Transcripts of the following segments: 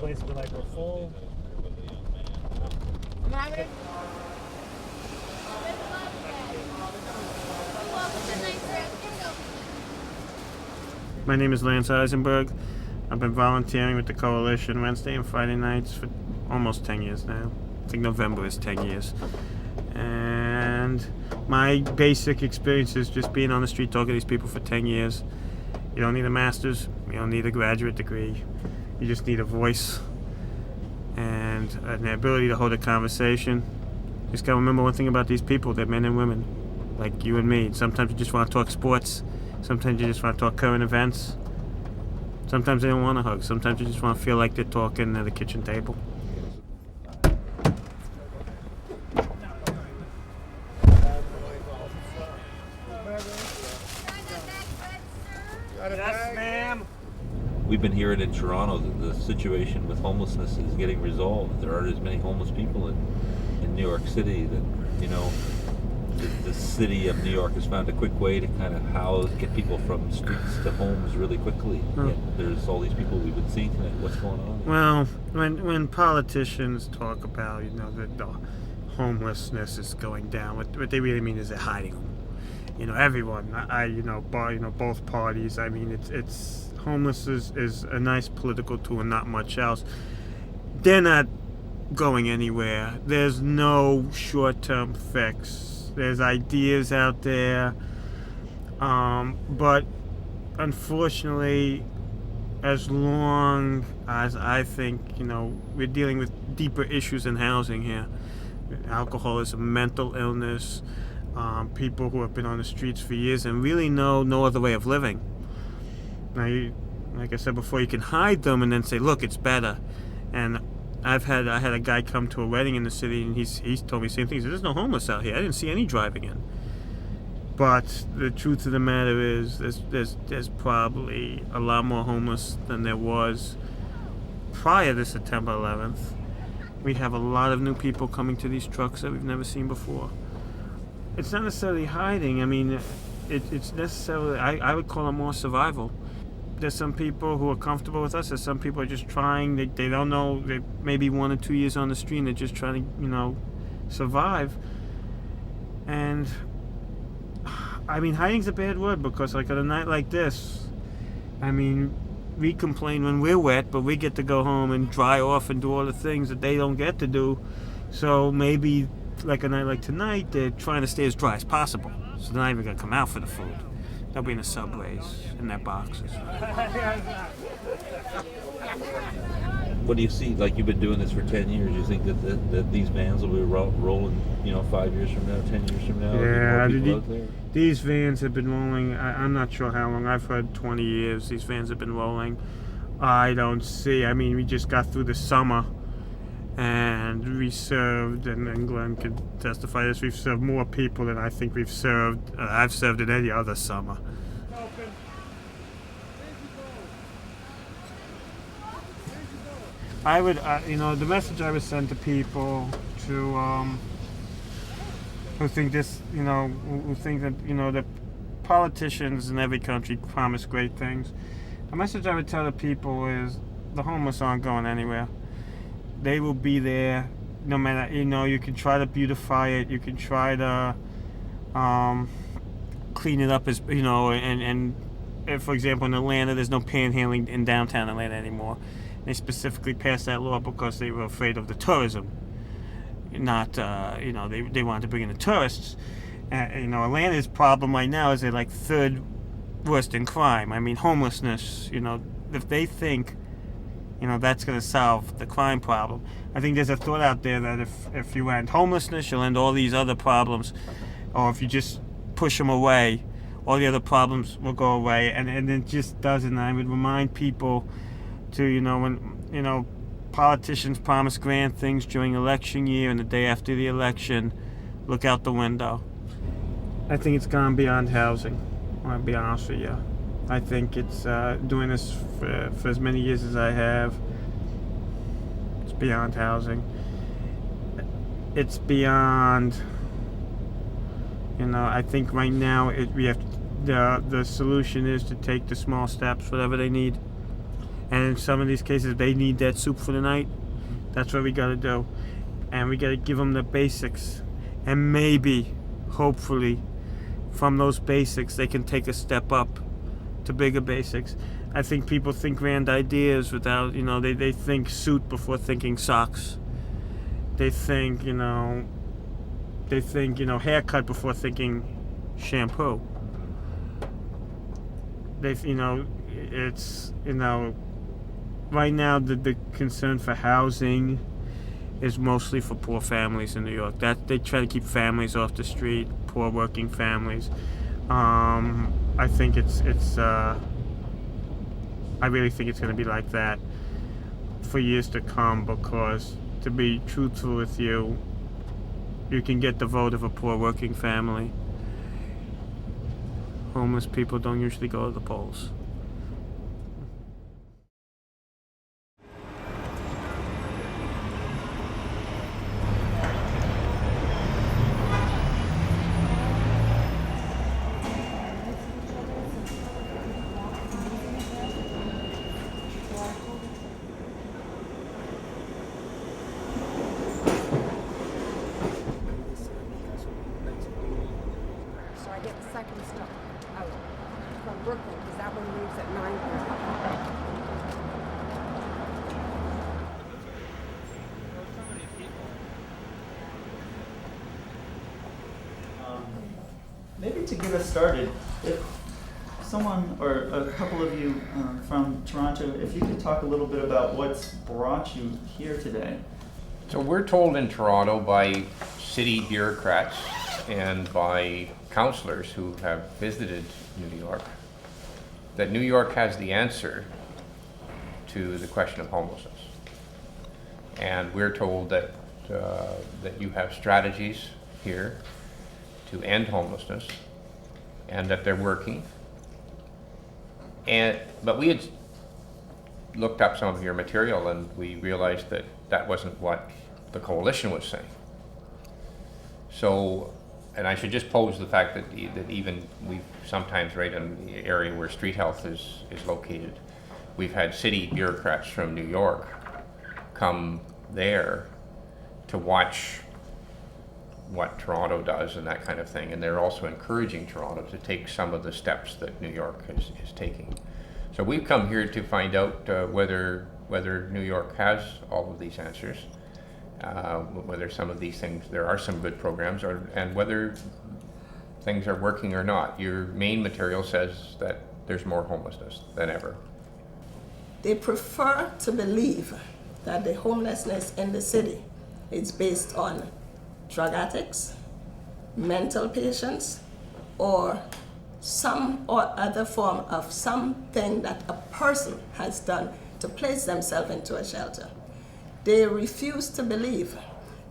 place where like we're full. My name is Lance Eisenberg. I've been volunteering with the Coalition Wednesday and Friday nights for almost 10 years now. I think November is 10 years. And my basic experience is just being on the street talking to these people for 10 years. You don't need a master's. You don't need a graduate degree. You just need a voice and the ability to hold a conversation. Just gotta remember one thing about these people. They're men and women, like you and me. Sometimes you just want to talk sports. Sometimes you just want to talk current events. Sometimes they don't want to hug. Sometimes you just want to feel like they're talking at the kitchen table. Yes, ma'am. We've been hearing in Toronto that the situation with homelessness is getting resolved. There aren't as many homeless people in New York City. That, you know, the city of New York has found a quick way to kind of get people from streets to homes really quickly. Yet there's all these people we've been seeing tonight. What's going on? Well, when politicians talk about, you know, that the homelessness is going down, what they really mean is they're hiding them. You know, everyone, both parties. I mean, it's homelessness is a nice political tool and not much else. They're not going anywhere. There's no short-term fix. There's ideas out there, but unfortunately, as long as I think, you know, we're dealing with deeper issues in housing here, alcoholism, mental illness, people who have been on the streets for years and really know no other way of living. Now, like I said before, you can hide them and then say, look, it's better. And I had a guy come to a wedding in the city, and he's told me the same thing. He said, there's no homeless out here. I didn't see any driving in. But the truth of the matter is, there's probably a lot more homeless than there was prior to September 11th. We have a lot of new people coming to these trucks that we've never seen before. It's not necessarily hiding. I mean, it's necessarily, I would call it more survival. There's some people who are comfortable with us. There's some people who are just trying. They don't know. They maybe 1 or 2 years on the street, and they're just trying to, you know, survive. And I mean, hiding's a bad word, because like on a night like this, I mean, we complain when we're wet, but we get to go home and dry off and do all the things that they don't get to do. So maybe like a night like tonight, they're trying to stay as dry as possible. So they're not even gonna come out for the food. They'll be in the subways, in their boxes. What do you see? Like, you've been doing this for 10 years. You think that these vans will be rolling, you know, 5 years from now, 10 years from now? Yeah, these vans have been rolling. I'm not sure how long. I've heard 20 years these vans have been rolling. I don't see. I mean, we just got through the summer, and we served, and Glenn could testify this, we've served more people than I think I've served in any other summer. I would, the message I would send to people who think this, who think that, that politicians in every country promise great things. The message I would tell the people is the homeless aren't going anywhere. They will be there no matter, you can try to beautify it, you can try to clean it up as, and for example, in Atlanta, there's no panhandling in downtown Atlanta anymore. They specifically passed that law because they were afraid of the tourism. Not, they wanted to bring in the tourists. Atlanta's problem right now is they're like third worst in crime. I mean, homelessness, if they think, that's going to solve the crime problem. I think there's a thought out there that if you end homelessness, you'll end all these other problems. Or if you just push them away, all the other problems will go away. And it just doesn't. I would remind people to, when, politicians promise grand things during election year and the day after the election, look out the window. I think it's gone beyond housing, I'll be honest with you. I think it's doing this for as many years as I have. It's beyond housing. It's beyond, I think right now we have the solution is to take the small steps, whatever they need. And in some of these cases, they need that soup for the night. That's what we got to do. And we got to give them the basics. And maybe, hopefully, from those basics, they can take a step up to bigger basics. I think people think grand ideas without, they think suit before thinking socks. They think, haircut before thinking shampoo. Right now the concern for housing is mostly for poor families in New York. That they try to keep families off the street, poor working families. I think I really think it's going to be like that for years to come, because to be truthful with you, you can get the vote of a poor working family. Homeless people don't usually go to the polls. Second stop out from Brooklyn, because that one leaves at 9:30. Maybe to get us started, if someone or a couple of you from Toronto, if you could talk a little bit about what's brought you here today. So we're told in Toronto by city bureaucrats and by councillors who have visited New York that New York has the answer to the question of homelessness. And we're told that you have strategies here to end homelessness and that they're working. But we had looked up some of your material and we realized that that wasn't what the coalition was saying. So, and I should just pose the fact that even we sometimes, right in the area where street health is located, we've had city bureaucrats from New York come there to watch what Toronto does and that kind of thing, and they're also encouraging Toronto to take some of the steps that New York is taking. So we've come here to find out whether New York has all of these answers, whether some of these things, there are some good programs, and whether things are working or not. Your main material says that there's more homelessness than ever. They prefer to believe that the homelessness in the city is based on drug addicts, mental patients, or some or other form of something that a person has done to place themselves into a shelter. They refuse to believe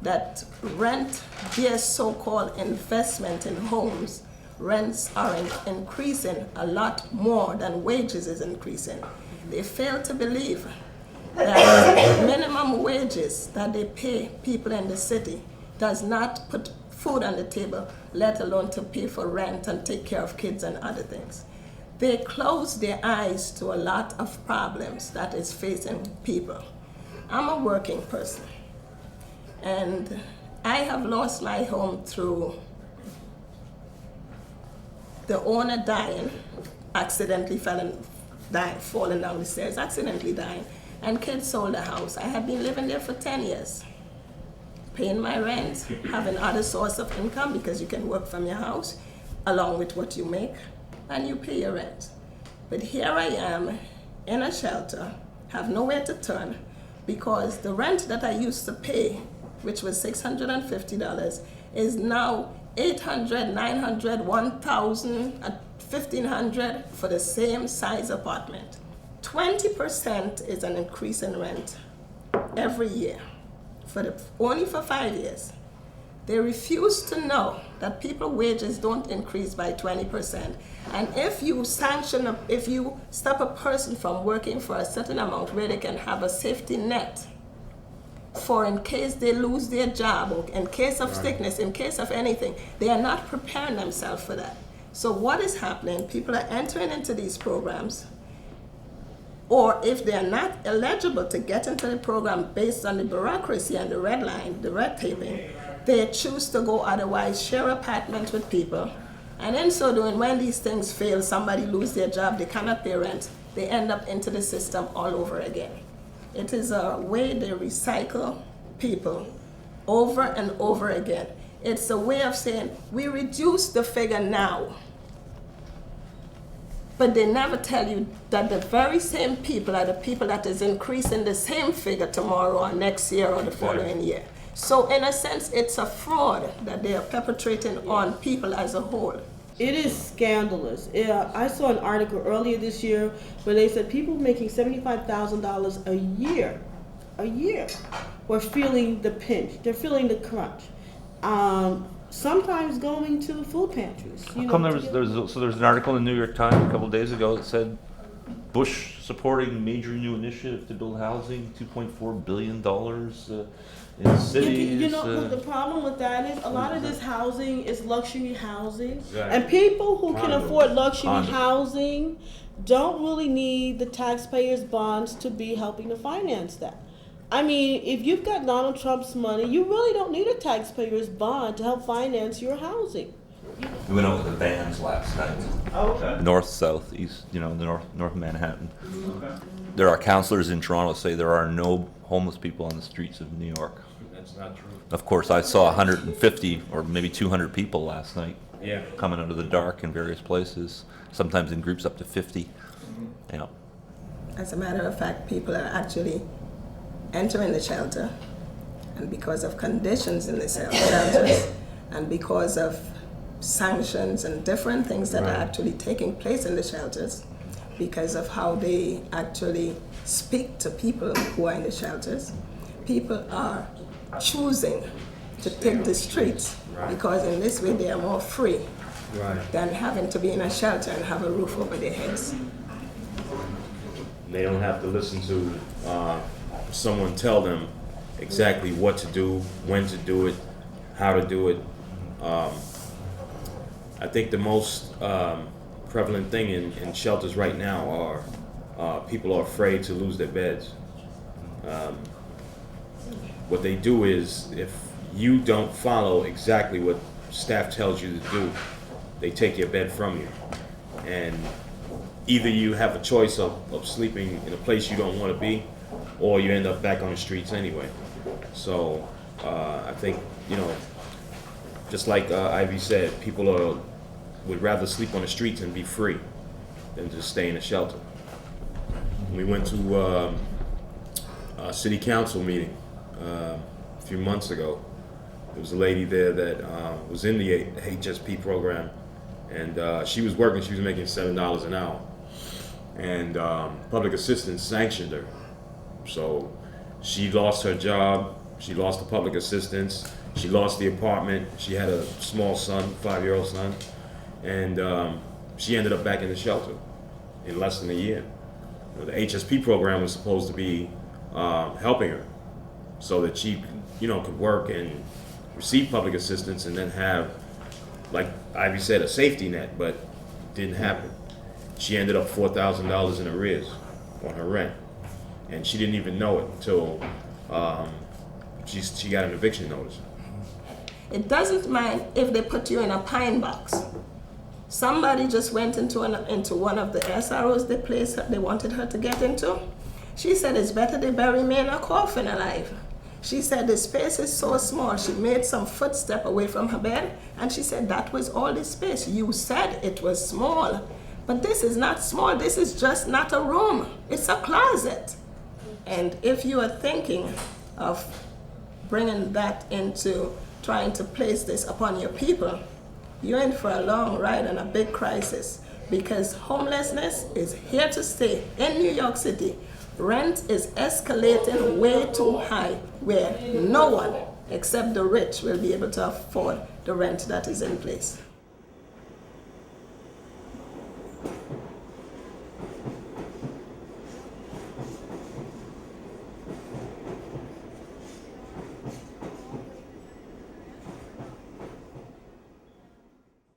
that rent, their so-called investment in homes, rents are increasing a lot more than wages is increasing. They fail to believe that minimum wages that they pay people in the city does not put food on the table, let alone to pay for rent and take care of kids and other things. They close their eyes to a lot of problems that is facing people. I'm a working person, and I have lost my home through the owner dying, accidentally falling down the stairs, accidentally dying, and kids sold the house. I have been living there for 10 years, paying my rent, having other source of income because you can work from your house along with what you make, and you pay your rent. But here I am in a shelter, have nowhere to turn, because the rent that I used to pay, which was $650, is now $800, $900, $1,000, $1,500 for the same size apartment. 20% is an increase in rent every year, only for 5 years. They refuse to know that people's wages don't increase by 20%. And if you stop a person from working for a certain amount where they can have a safety net for in case they lose their job or in case of sickness, in case of anything, they are not preparing themselves for that. So what is happening? People are entering into these programs or if they're not eligible to get into the program based on the bureaucracy and the red line, the red taping, they choose to go otherwise, share apartments with people. And in so doing, when these things fail, somebody lose their job, they cannot pay rent, they end up into the system all over again. It is a way they recycle people over and over again. It's a way of saying, we reduce the figure now. But they never tell you that the very same people are the people that is increasing the same figure tomorrow or next year or the following year. So in a sense, it's a fraud that they are perpetrating on people as a whole. It is scandalous. I saw an article earlier this year where they said people making $75,000 a year were feeling the pinch. They're feeling the crunch. Sometimes going to food pantries. How come there's an article in the New York Times a couple of days ago that said Bush supporting major new initiative to build housing, $2.4 billion in cities. You know, the problem with that is a lot of this housing is luxury housing, and people who can afford luxury housing don't really need the taxpayers' bonds to be helping to finance that. I mean, if you've got Donald Trump's money, you really don't need a taxpayer's bond to help finance your housing. We went out with the vans last night. Oh, okay. North, south, east, the north Manhattan. Okay. There are counselors in Toronto say there are no homeless people on the streets of New York. That's not true. Of course, I saw 150 or maybe 200 people last night Yeah. coming out of the dark in various places, sometimes in groups up to 50. Yeah. As a matter of fact, people are actually entering the shelter, and because of conditions in the shelters, and because of sanctions and different things that are actually taking place in the shelters, because of how they actually speak to people who are in the shelters, people are choosing to take the streets because in this way they are more free than having to be in a shelter and have a roof over their heads. They don't have to listen to someone tell them exactly what to do, when to do it, how to do it. I think the most prevalent thing in shelters right now are people are afraid to lose their beds. What they do is, if you don't follow exactly what staff tells you to do, they take your bed from you. And either you have a choice of sleeping in a place you don't want to be, or you end up back on the streets anyway. So I think, just like Ivy said, people would rather sleep on the streets and be free than to stay in a shelter. We went to a city council meeting a few months ago. There was a lady there that was in the HSP program, and she was working. She was making $7 an hour, and public assistance sanctioned her. So she lost her job. She lost the public assistance. She lost the apartment. She had a small son, 5-year-old son, and she ended up back in the shelter in less than a year. The HSP program was supposed to be helping her so that she, could work and receive public assistance and then have, like Ivy said, a safety net, but it didn't happen. She ended up $4,000 in arrears on her rent, and she didn't even know it until she got an eviction notice. It doesn't mind if they put you in a pine box. Somebody just went into one of the SROs they wanted her to get into. She said it's better they bury me in a coffin alive. She said the space is so small. She made some footstep away from her bed, and she said that was all the space. You said it was small, but this is not small. This is just not a room. It's a closet. And if you are thinking of bringing that into trying to place this upon your people, you're in for a long ride and a big crisis, because homelessness is here to stay in New York City. Rent is escalating way too high, where no one except the rich will be able to afford the rent that is in place.